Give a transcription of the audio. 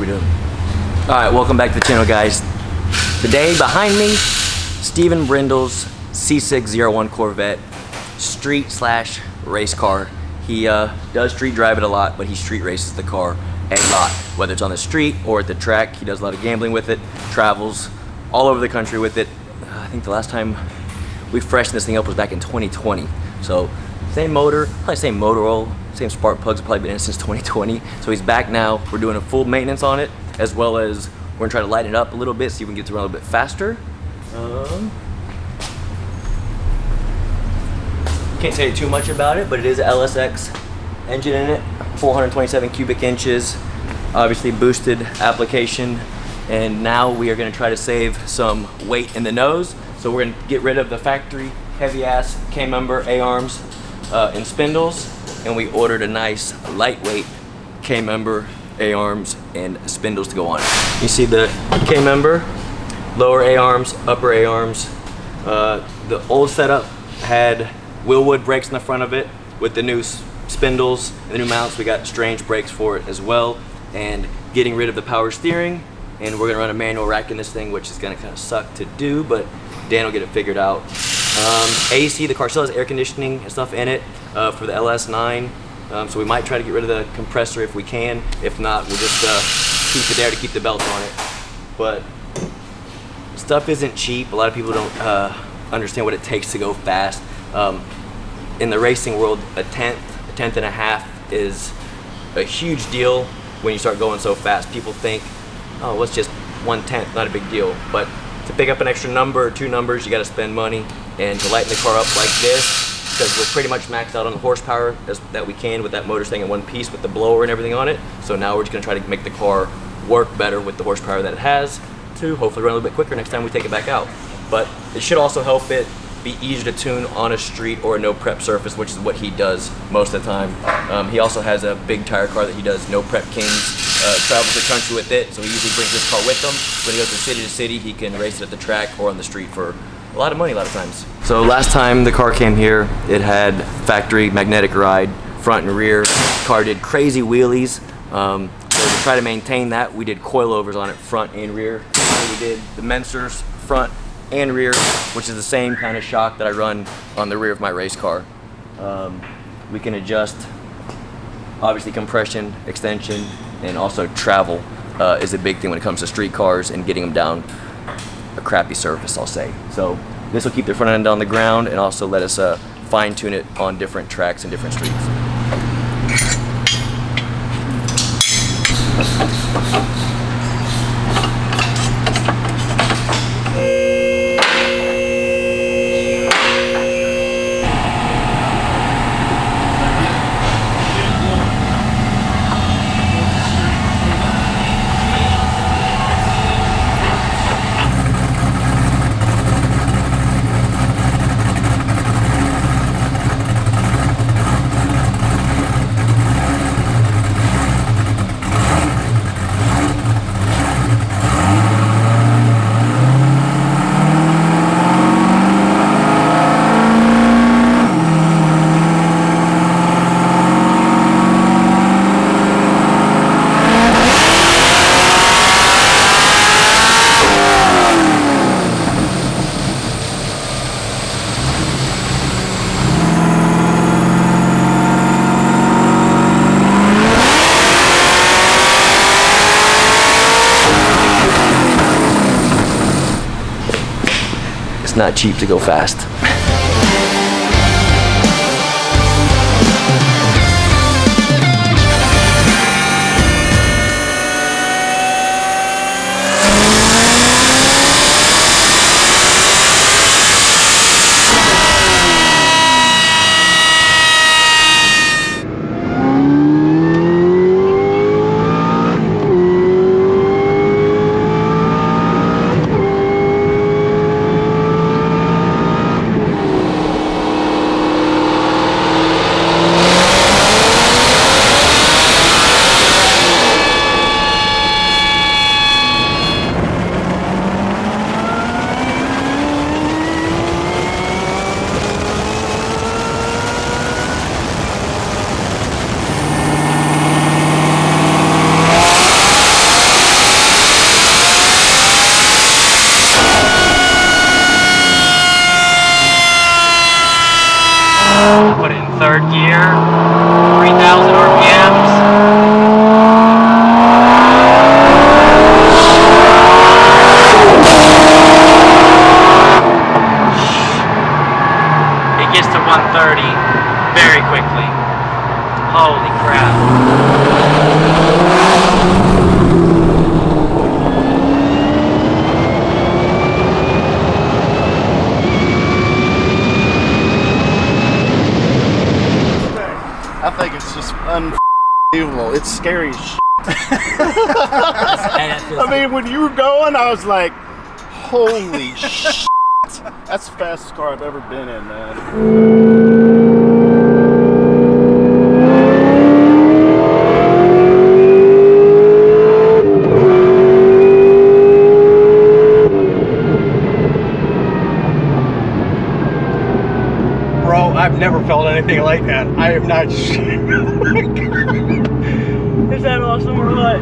doing? Alright, welcome back to the channel, guys. Today, behind me, Steven Brindle's C6 ZR1 Corvette, street/race car. He does street drive it a lot, but he street races the car a lot. Whether it's on the street or at the track, he does a lot of gambling with it, travels all over the country with it. I think the last time we freshened this thing up was back in 2020. So, same motor, probably same motor oil, same spark plugs, have probably been in since 2020. So he's back now. We're doing a full maintenance on it, as well as we're gonna try to lighten it up a little bit, see if we can get to run a little bit faster. Can't say too much about it, but it is an LSX engine in it, 427 cubic inches, obviously boosted application, and now we are gonna try to save some weight in the nose. So we're gonna get rid of the factory heavy ass K-member A-arms and spindles, and we ordered a nice lightweight K-member A-arms and spindles to go on it. You see the K-member, lower A-arms, upper A-arms. The old setup had Willwood brakes in the front of it. With the new spindles and the new mounts, we got strange brakes for it as well, and getting rid of the power steering, and we're gonna run a manual rack in this thing, which is gonna kind of suck to do, but Dan will get it figured out. AC, the car still has air conditioning and stuff in it for the LS9, so we might try to get rid of the compressor if we can. If not, we'll just keep it there to keep the belt on it. But stuff isn't cheap. A lot of people don't understand what it takes to go fast. In the racing world, a tenth and a half is a huge deal when you start going so fast. People think, oh, what's just 1/10, not a big deal. But to pick up an extra number or two numbers, you gotta spend money. And to lighten the car up like this, because we're pretty much maxed out on the horsepower that we can with that motor staying in one piece with the blower and everything on it. So now we're just gonna try to make the car work better with the horsepower that it has to hopefully run a little bit quicker next time we take it back out. But it should also help it be easier to tune on a street or a no prep surface, which is what he does most of the time. He also has a big tire car that he does no prep kings, travels the country with it, so he usually brings this car with him. When he goes from city to city, he can race it at the track or on the street for a lot of money a lot of times. So last time the car came here, it had factory magnetic ride, front and rear. Car did crazy wheelies. So to try to maintain that, we did coilovers on it, front and rear. So we did the Mensers front and rear, which is the same kind of shock that I run on the rear of my race car. We can adjust, obviously, compression, extension, and also travel is a big thing when it comes to street cars and getting them down a crappy surface, I'll say. So this will keep the front end on the ground and also let us fine tune it on different tracks and different streets. Not cheap to go fast. Put it in third gear, 3,000 RPMs. It gets to 130 very quickly. Holy crap. I think it's just unbelievable. It's scary as shit. I mean, when you were going, I was like, holy shit. That's the fastest car I've ever been in, man. Bro, I've never felt anything like that. I am not sure. Is that awesome or what?